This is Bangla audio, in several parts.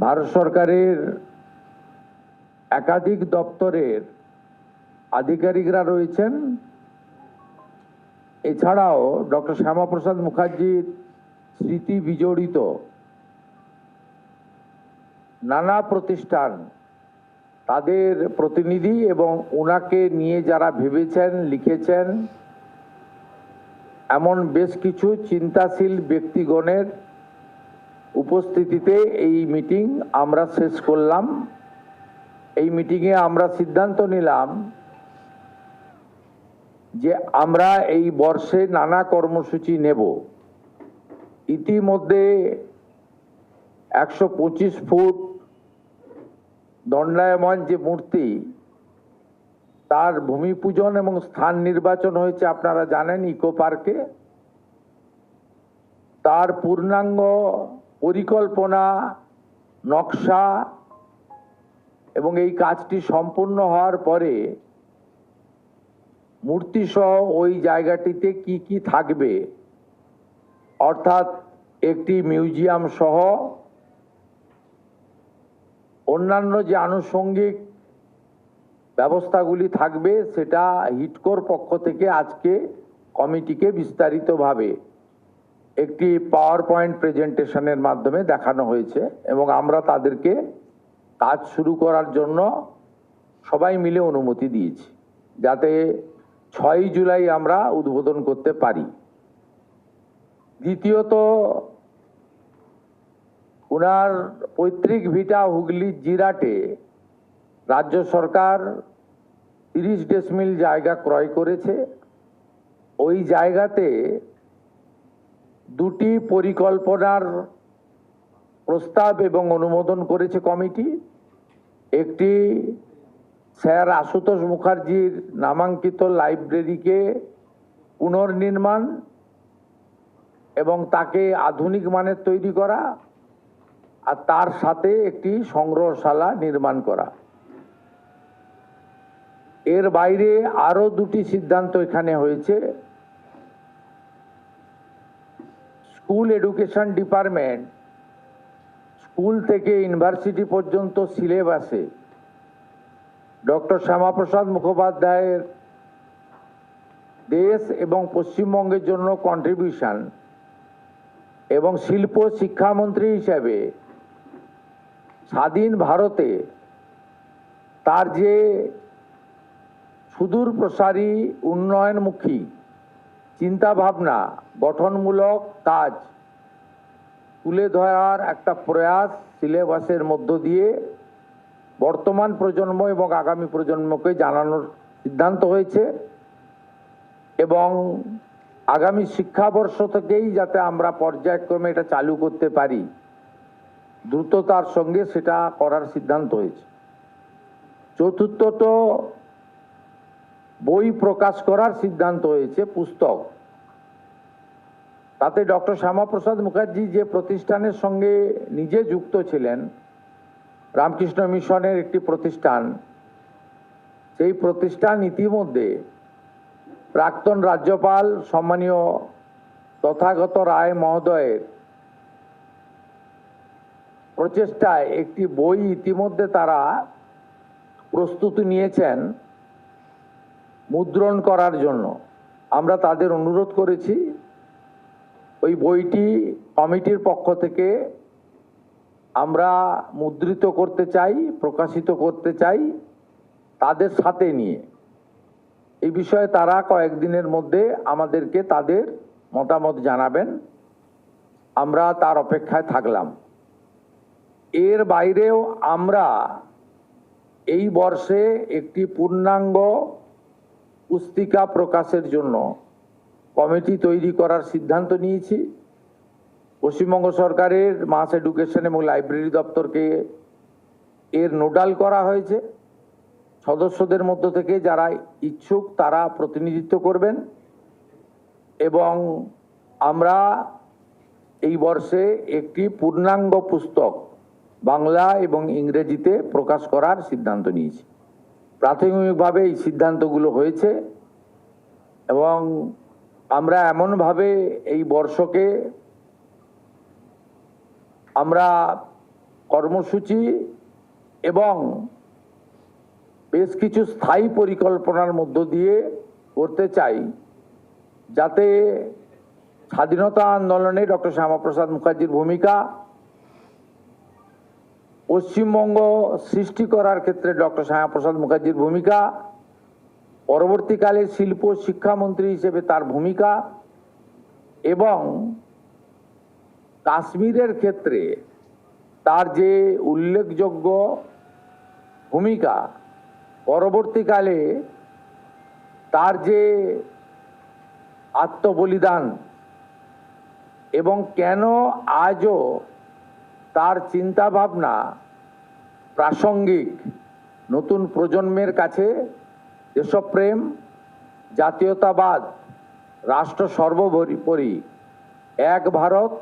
ভারত সরকারের একাধিক দপ্তরের আধিকারিকরা রয়েছেন। এছাড়াও ডক্টর শ্যামাপ্রসাদ মুখার্জির স্মৃতি বিজড়িত নানা প্রতিষ্ঠান, তাদের প্রতিনিধি এবং ওনাকে নিয়ে যারা ভেবেছেন, লিখেছেন, এমন বেশ কিছু চিন্তাশীল ব্যক্তিগণের উপস্থিতিতে এই মিটিং আমরা শেষ করলাম। এই মিটিংয়ে আমরা সিদ্ধান্ত নিলাম যে আমরা এই বর্ষে নানা কর্মসূচি নেব। ইতিমধ্যে 125 ফুট দণ্ডায়মান যে মূর্তি, তার ভূমি পূজন এবং স্থান নির্বাচন হয়েছে আপনারা জানেন ইকো পার্কে। তার পূর্ণাঙ্গ পরিকল্পনা, নকশা এবং এই কাজটি সম্পূর্ণ হওয়ার পরে মূর্তিসহ ওই জায়গাটিতে কি কি থাকবে, অর্থাৎ একটি মিউজিয়াম সহ অন্যান্য যে আনুষঙ্গিক ব্যবস্থাগুলি থাকবে, সেটা হিডকোর পক্ষ থেকে আজকে কমিটিকে বিস্তারিতভাবে একটি পাওয়ার পয়েন্ট প্রেজেন্টেশনের মাধ্যমে দেখানো হয়েছে এবং আমরা তাদেরকে কাজ শুরু করার জন্য সবাই মিলে অনুমতি দিয়েছি, যাতে 6 জুলাই আমরা উদ্বোধন করতে পারি। দ্বিতীয়ত, ওনার পৈতৃক ভিটা হুগলির জিরাটে রাজ্য সরকার 30 ডেসিমিল জায়গা ক্রয় করেছে। ওই জায়গাতে দুটি পরিকল্পনার প্রস্তাব এবং অনুমোদন করেছে কমিটি। একটি স্যার আশুতোষ মুখার্জির নামাঙ্কিত লাইব্রেরিকে পুনর্নির্মাণ এবং তাকে আধুনিক মানের তৈরি করা, আর তার সাথে একটি সংগ্রহশালা নির্মাণ করা। এর বাইরে আরো দুটি সিদ্ধান্ত এখানে হয়েছে। স্কুল এডুকেশন ডিপার্টমেন্ট স্কুল থেকে ইউনিভার্সিটি পর্যন্ত সিলেবাসে ডক্টর শ্যামাপ্রসাদ মুখোপাধ্যায়ের দেশ এবং পশ্চিমবঙ্গের জন্য কন্ট্রিবিউশন এবং শিল্প শিক্ষামন্ত্রী হিসেবে স্বাধীন ভারতে তার যে সুদূর প্রসারী উন্নয়নমুখী চিন্তাভাবনা, গঠনমূলক কাজ তুলে ধরার একটা প্রয়াস সিলেবাসের মধ্য দিয়ে বর্তমান প্রজন্ম এবং আগামী প্রজন্মকে জানানোর সিদ্ধান্ত হয়েছে এবং আগামী শিক্ষাবর্ষ থেকেই যাতে আমরা পর্যায়ক্রমে এটা চালু করতে পারি, দ্রুততার সঙ্গে সেটা করার সিদ্ধান্ত হয়েছে। চতুর্থত, বই প্রকাশ করার সিদ্ধান্ত হয়েছে, পুস্তক। তাতে ডক্টর শ্যামাপ্রসাদ মুখার্জি যে প্রতিষ্ঠানের সঙ্গে নিজে যুক্ত ছিলেন, রামকৃষ্ণ মিশনের একটি প্রতিষ্ঠান, সেই প্রতিষ্ঠান ইতিমধ্যে প্রাক্তন রাজ্যপাল সম্মানীয় তথাগত রায় মহোদয়ের প্রচেষ্টায় একটি বই ইতিমধ্যে তারা প্রস্তুতি নিয়েছেন মুদ্রণ করার জন্য। আমরা তাদের অনুরোধ করেছি ওই বইটি কমিটির পক্ষ থেকে আমরা মুদ্রিত করতে চাই, প্রকাশিত করতে চাই তাদের সাথে নিয়ে। এই বিষয়ে তারা কয়েকদিনের মধ্যে আমাদেরকে তাদের মতামত জানাবেন, আমরা তার অপেক্ষায় থাকলাম। এর বাইরেও আমরা এই বর্ষে একটি পূর্ণাঙ্গ পুস্তিকা প্রকাশের জন্য কমিটি তৈরি করার সিদ্ধান্ত নিয়েছি। পশ্চিমবঙ্গ সরকারের মাস এডুকেশন এবং লাইব্রেরি দপ্তরকে এর নোডাল করা হয়েছে। সদস্যদের মধ্য থেকে যারা ইচ্ছুক তারা প্রতিনিধিত্ব করবেন এবং আমরা এই বর্ষে একটি পূর্ণাঙ্গ পুস্তক বাংলা এবং ইংরেজিতে প্রকাশ করার সিদ্ধান্ত নিয়েছি। প্রাথমিকভাবে এই সিদ্ধান্তগুলো হয়েছে এবং আমরা এমনভাবে এই বর্ষকে আমরা কর্মসূচি এবং বেশ কিছু স্থায়ী পরিকল্পনার মধ্য দিয়ে করতে চাই, যাতে স্বাধীনতা আন্দোলনে ডক্টর শ্যামাপ্রসাদ মুখার্জির ভূমিকা, পশ্চিমবঙ্গ সৃষ্টি করার ক্ষেত্রে ডক্টর শ্যামাপ্রসাদ মুখার্জির ভূমিকা, পরবর্তীকালে শিল্প শিক্ষামন্ত্রী হিসেবে তার ভূমিকা এবং কাশ্মীরের ক্ষেত্রে তার যে উল্লেখযোগ্য ভূমিকা, পরবর্তীকালে তার যে আত্মবলিদান এবং কেন আজও তার চিন্তাভাবনা প্রাসঙ্গিক, নতুন প্রজন্মের কাছে দেশপ্রেম, জাতীয়তাবাদ, রাষ্ট্র সর্বোপরি, এক ভারত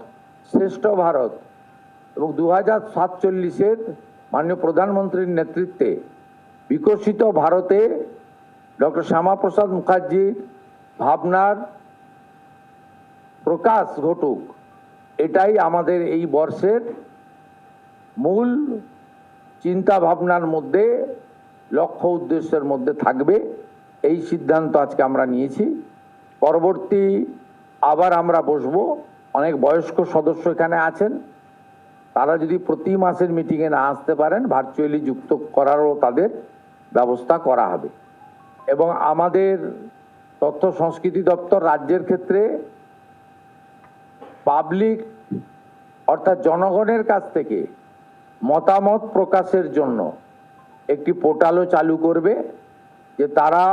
শ্রেষ্ঠ ভারত এবং 2047 মাননীয় প্রধানমন্ত্রীর নেতৃত্বে বিকশিত ভারতে ডক্টর শ্যামাপ্রসাদ মুখার্জির ভাবনার প্রকাশ ঘটুক, এটাই আমাদের এই বর্ষের মূল চিন্তা ভাবনার মধ্যে, লক্ষ্য উদ্দেশ্যের মধ্যে থাকবে। এই সিদ্ধান্ত আজকে আমরা নিয়েছি। পরবর্তী আবার আমরা বসবো, অনেক বয়স্ক সদস্য এখানে আছেন, তারা যদি প্রতি মাসের মিটিংয়ে না আসতে পারেন, ভার্চুয়ালি যুক্ত করারও তাদের ব্যবস্থা করা হবে। এবং আমাদের তথ্য সংস্কৃতি দপ্তর রাজ্যের ক্ষেত্রে পাবলিক অর্থাৎ জনগণের কাছ থেকে মতামত প্রকাশের জন্য একটি পোর্টালও চালু করবে, যে তারা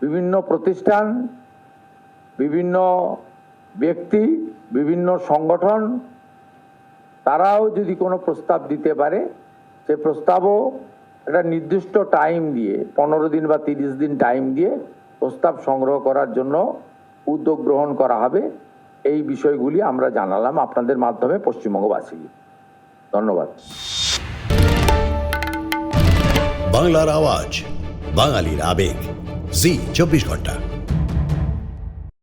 বিভিন্ন প্রতিষ্ঠান, বিভিন্ন ব্যক্তি, বিভিন্ন সংগঠন, তারাও যদি কোনো প্রস্তাব দিতে পারে, সে প্রস্তাবও একটা নির্দিষ্ট টাইম দিয়ে 15 দিন বা 30 দিন টাইম দিয়ে প্রস্তাব সংগ্রহ করার জন্য উদ্যোগ গ্রহণ করা হবে। এই বিষয়গুলি আমরা জানালাম আপনাদের মাধ্যমে পশ্চিমবঙ্গবাসীকে। ধন্যবাদ। বাংলার আওয়াজ, বাঙালির আবেগ, জি 24 ঘন্টা।